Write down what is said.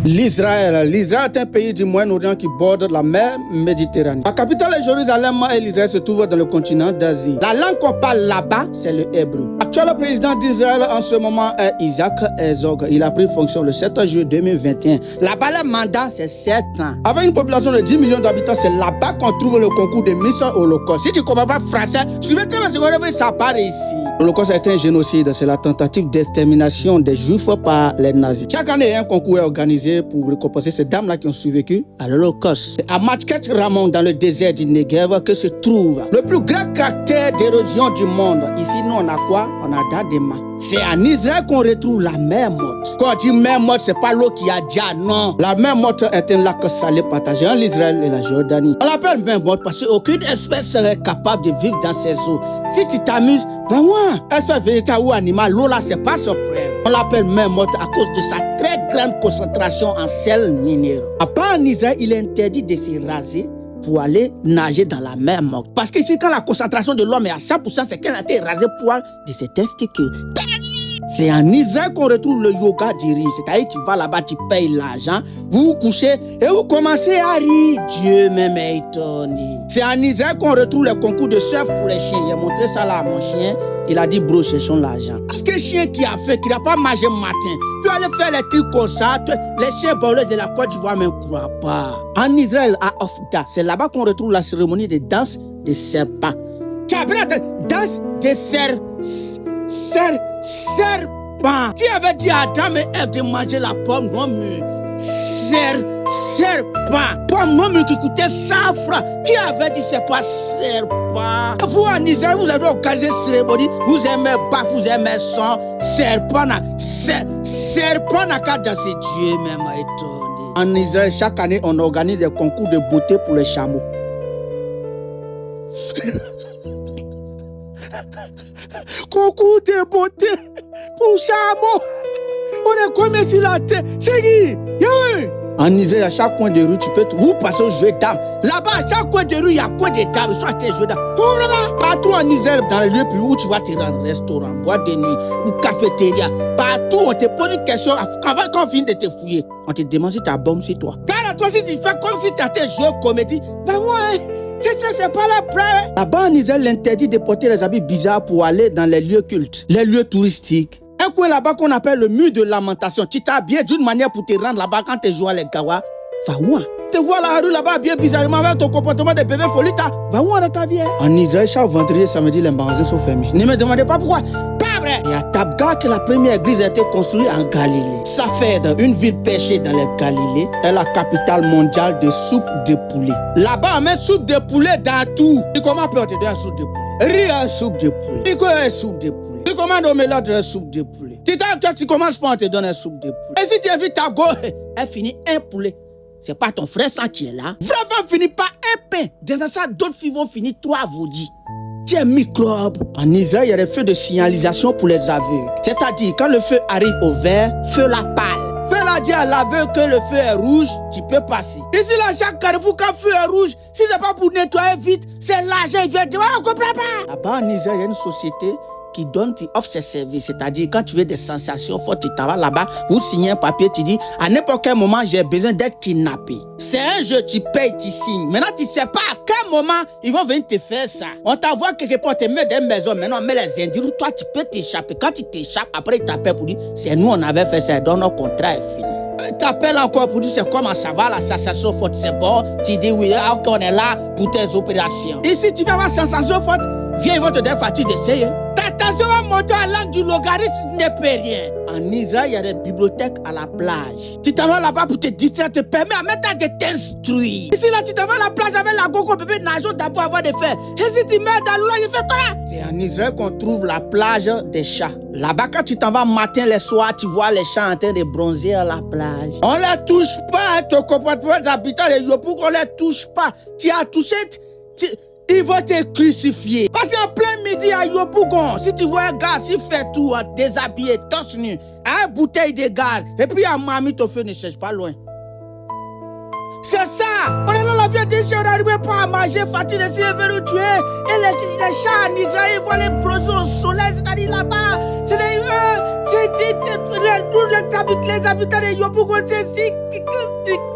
L'Israël est un pays du Moyen-Orient qui borde la mer Méditerranée. La capitale est Jérusalem et l'Israël se trouve dans le continent d'Asie. La langue qu'on parle là-bas, c'est le hébreu. L'actuel président d'Israël en ce moment est Isaac Herzog. Il a pris fonction le 7 juillet 2021. Là-bas, le mandat, c'est 7 ans. Avec une population de 10 millions d'habitants, c'est là-bas qu'on trouve le concours de Miss Holocauste. Si tu ne comprends pas français, suivez très bien, ça part ici. L'Holocauste est un génocide, c'est la tentative d'extermination des Juifs par les nazis. Chaque année, un concours est organisé pour récompenser ces dames-là qui ont survécu à l'Holocauste. C'est à Matkat Ramon, dans le désert du Negev, que se trouve le plus grand cratère d'érosion du monde. Ici, nous, on a quoi? On a Dadema. C'est en Israël qu'on retrouve la mer morte. Quand on dit mer morte, c'est pas l'eau qui a déjà, non. La mer morte est un lac salé partagé entre l'Israël et la Jordanie. On l'appelle mer morte parce qu'aucune espèce serait capable de vivre dans ces eaux. Si tu t'amuses, va voir. Espèce végétale ou animale, l'eau là, c'est pas ce problème. On l'appelle mer morte à cause de sa très grande concentration en sels minéraux. À part en Israël, il est interdit de se raser pour aller nager dans la mer morte. Parce que ici, quand la concentration de l'homme est à 100%, c'est qu'elle a été rasée pour de ses testicules. C'est en Israël qu'on retrouve le yoga du rire. C'est-à-dire, tu vas là-bas, tu payes l'argent, vous vous couchez et vous commencez à rire. Dieu même est étonné. C'est en Israël qu'on retrouve le concours de surf pour les chiens. Il a montré ça là à mon chien. Il a dit, bro, cherchons l'argent. Parce que le chien qui a fait, qui n'a pas mangé matin, tu aller faire les trucs comme ça, les chiens bolés de la Côte d'Ivoire ne croient pas. En Israël, à Ofda, c'est là-bas qu'on retrouve la cérémonie de danse des serpents. Tu as appris la danse des serpents. Qui avait dit à Adam et Ève de manger la pomme non mûre? Serpent. Pomme non mûre qui coûtait 100 francs. Qui avait dit c'est pas serpent? Vous en Israël, vous avez organisé cérémonie, vous aimez baf, vous aimez son. Serpent n'a qu'à danser. Dieu même a étonné. En Israël, chaque année, on organise des concours de beauté pour les chameaux. Concours de beauté pour chameau. On est comme si la tête. C'est qui? En Israël, à chaque coin de rue, tu peux vous passer au jeu d'âme. Là-bas, à chaque coin de rue, il y a coin de dames. Soit tes jeux d'âme. Partout en Israël, dans les lieux où tu vas te rendre, restaurant, boîte de nuit ou cafétéria, partout, on te pose une question. Avant qu'on finisse de te fouiller, on te demande si ta bombe c'est toi. Car à toi, si tu fais comme si tu étais joué comédie, va voir. C'est pas la preuve. Là-bas en Israël, l'interdit de porter les habits bizarres pour aller dans les lieux cultes, les lieux touristiques. Un coin là-bas qu'on appelle le mur de lamentation. Tu t'habilles d'une manière pour te rendre là-bas quand tu joues à les gawa. Va où? Tu vois la rue là-bas bien bizarrement avec ton comportement de bébé folita. Va où dans ta vie? En Israël, chaque vendredi et samedi, les magasins sont fermés. Ne me demandez pas pourquoi. Pas vrai. Et à Tabga que la première église a été construite en Galilée. Safed, une ville perchée dans les Galilées, est la capitale mondiale de soupe de poulet. Là-bas, on met soupe de poulet dans tout. Et comment peut-on te donner une soupe de poulet? Riz à soupe de poulet. Rico à soupe de poulet. Tu commandes au mélange de la soupe de poulet. Tu commences pas, on te donne une soupe de poulet. Et si tu invites ta go, elle finit un poulet. C'est pas ton frère ça qui est là. Vraiment finit pas un pain. Dans ça, d'autres filles vont finir 3 vaudis. Tu es microbe. En Israël, il y a des feux de signalisation pour les aveugles. C'est-à-dire, quand le feu arrive au vert, feu la pâle. Feu la dit à l'aveugle que le feu est rouge, tu peux passer. Ici, là, chaque carrefour, quand le feu est rouge, si c'est pas pour nettoyer vite, c'est l'argent, il vient de on comprend pas. Là-bas, en Israël, il y a une société qui donne, tu offres ses services. C'est-à-dire, quand tu veux des sensations fortes, tu t'en vas là-bas, vous signez un papier, tu dis, à n'importe quel moment, j'ai besoin d'être kidnappé. C'est un jeu, tu payes, tu signes. Maintenant, tu sais pas à quel moment ils vont venir te faire ça. On t'envoie quelque part, on te met dans une maison, maintenant on met les indices, toi, tu peux t'échapper. Quand tu t'échappes, après, ils t'appellent pour dire, c'est nous, on avait fait ça, donc notre contrat est fini. T'appelles encore pour dire c'est comment ça va, la sensation forte, c'est bon. Tu dis oui, ok, on est là pour tes opérations. Et si tu veux avoir sensation forte, viens, ils vont te donner facile d'essayer. Ta tension va monter à l'angle du logarithme, tu ne peux rien. En Israël, il y a des bibliothèques à la plage. Tu t'en vas là-bas pour te distraire, te permet à mettre de t'instruire. Ici, là, tu t'en vas à la plage avec la gogo, bébé, nageons d'abord avant de faire. Et si tu mets dans l'eau, il fait quoi? C'est en Israël qu'on trouve la plage des chats. Là-bas, quand tu t'en vas matin, les soirs, tu vois les chats en train de bronzer à la plage. On les touche pas, ton comportement d'habitant de Yopougon, on les touche pas. Tu as touché, ils vont te crucifier. Parce qu'en plein midi à Yopougon, si tu vois un gars, s'il fait tout, déshabillé, torse nu, une bouteille de gaz, et puis un mamie au feu ne cherche pas loin. C'est ça. On est dans la vie des chats, on n'arrive pas à manger, fatigué, si ils veulent nous tuer. Et les chats en Israël, ils vont les brosser au soleil, c'est-à-dire là-bas. C'est les habitants de Yopougon, c'est Christique.